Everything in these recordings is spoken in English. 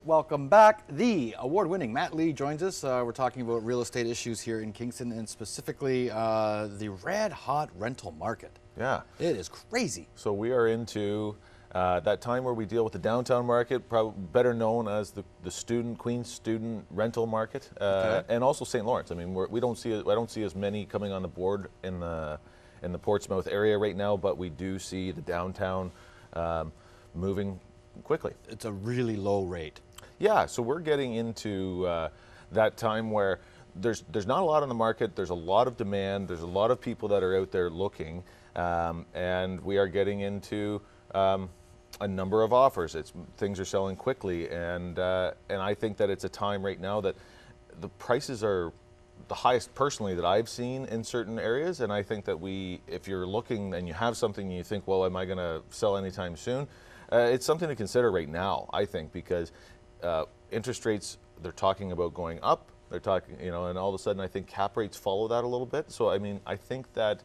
Welcome back. The award-winning Matt Lee joins us. We're talking about real estate issues here in Kingston, and specifically the red-hot rental market. Yeah. It is crazy. So we are into that time where we deal with the downtown market, better known as the Queens student rental market, and also St. Lawrence. I mean, I don't see as many coming on the board in the Portsmouth area right now, but we do see the downtown moving quickly. It's a really low rate. Yeah, so we're getting into that time where there's not a lot on the market, there's a lot of demand, there's a lot of people that are out there looking, and we are getting into a number of offers. Things are selling quickly, and I think that it's a time right now that the prices are the highest personally that I've seen in certain areas, and I think that if you're looking and you have something and you think, well, am I going to sell anytime soon? It's something to consider right now, I think, because interest rates, they're talking about going up, they're talking, and all of a sudden I think cap rates follow that a little bit. So, I mean, I think that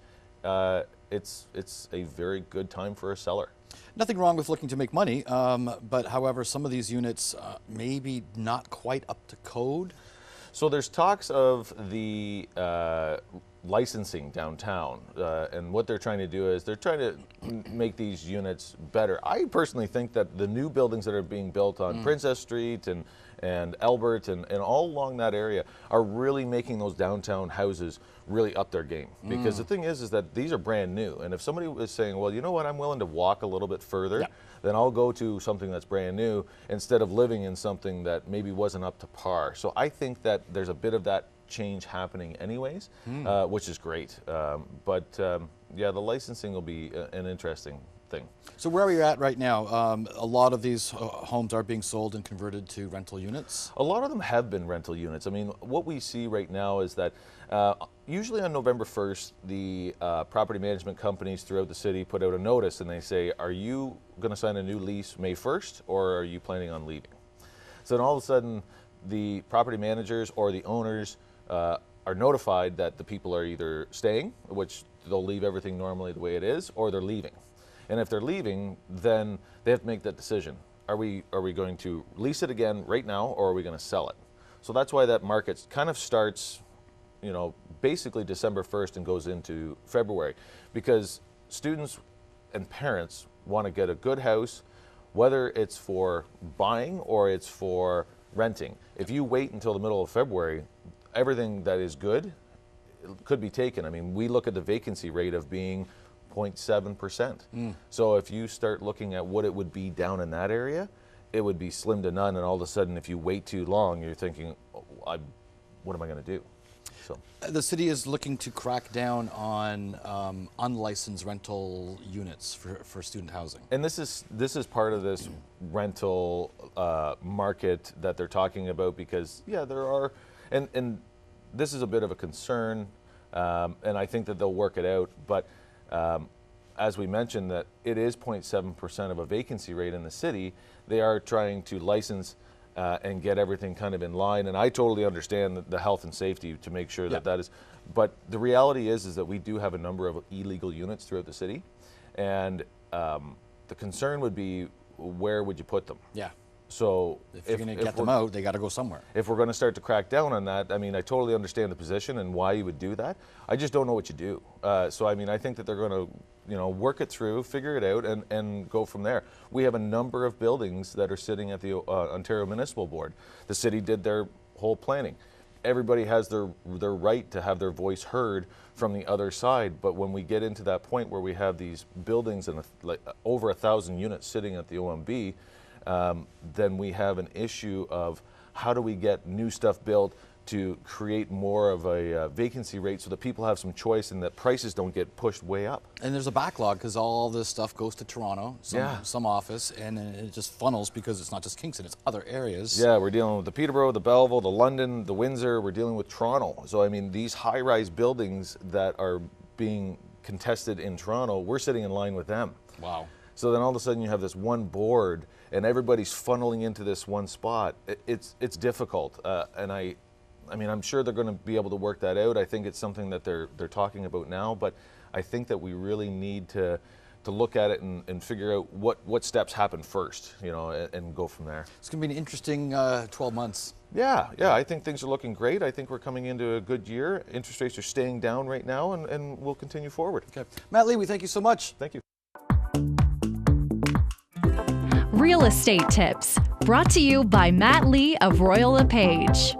it's a very good time for a seller. Nothing wrong with looking to make money, but however, some of these units maybe not quite up to code. So there's talks of the licensing downtown, and what they're trying to do is they're trying to make these units better. I personally think that the new buildings that are being built on Princess Street and Albert and all along that area are really making those downtown houses really up their game. Because the thing is that these are brand new, and if somebody was saying, well, you know what, I'm willing to walk a little bit further, then I'll go to something that's brand new instead of living in something that maybe wasn't up to par. So I think that there's a bit of that change happening anyways, which is great. Yeah, the licensing will be an interesting thing. So where are you at right now? A lot of these homes are being sold and converted to rental units? A lot of them have been rental units. I mean, what we see right now is that usually on November 1st, the property management companies throughout the city put out a notice and they say, are you going to sign a new lease May 1st or are you planning on leaving? So then all of a sudden, the property managers or the owners are notified that the people are either staying, which they'll leave everything normally the way it is, or they're leaving. And if they're leaving, then they have to make that decision. Are we going to lease it again right now, or are we going to sell it? So that's why that market kind of starts, basically December 1st and goes into February, because students and parents want to get a good house, whether it's for buying or it's for renting. If you wait until the middle of February, everything that is good could be taken. I mean, we look at the vacancy rate of being 0.7%. So if you start looking at what it would be down in that area, it would be slim to none, and all of a sudden if you wait too long, you're thinking, what am I going to do? So the city is looking to crack down on unlicensed rental units for student housing. And this is part of this rental market that they're talking about, because there are, and this is a bit of a concern, and I think that they'll work it out, but as we mentioned, that it is 0.7% of a vacancy rate in the city. They are trying to license and get everything kind of in line, and I totally understand the health and safety to make sure that is, but the reality is that we do have a number of illegal units throughout the city, and the concern would be, where would you put them? Yeah. So if you're going to get them out, they got to go somewhere. If we're going to start to crack down on that, I mean, I totally understand the position and why you would do that. I just don't know what you do. So I mean, I think that they're going to, work it through, figure it out, and go from there. We have a number of buildings that are sitting at the Ontario Municipal Board. The city did their whole planning. Everybody has their right to have their voice heard from the other side, but when we get into that point where we have these buildings and over 1,000 units sitting at the OMB, then we have an issue of how do we get new stuff built to create more of a vacancy rate so that people have some choice and that prices don't get pushed way up. And there's a backlog because all this stuff goes to Toronto, some office, and it just funnels because it's not just Kingston, it's other areas. Yeah, we're dealing with the Peterborough, the Belleville, the London, the Windsor, we're dealing with Toronto. So I mean, these high-rise buildings that are being contested in Toronto, we're sitting in line with them. Wow. So then all of a sudden you have this one board and everybody's funneling into this one spot. It's difficult, and I mean, I'm sure they're going to be able to work that out. I think it's something that they're talking about now, but I think that we really need to look at it and figure out what steps happen first, you know, and go from there. It's going to be an interesting 12 months. Yeah, I think things are looking great. I think we're coming into a good year. Interest rates are staying down right now, and we'll continue forward. Okay. Matt Lee, we thank you so much. Thank you. Real Estate Tips, brought to you by Matt Lee of Royal LePage.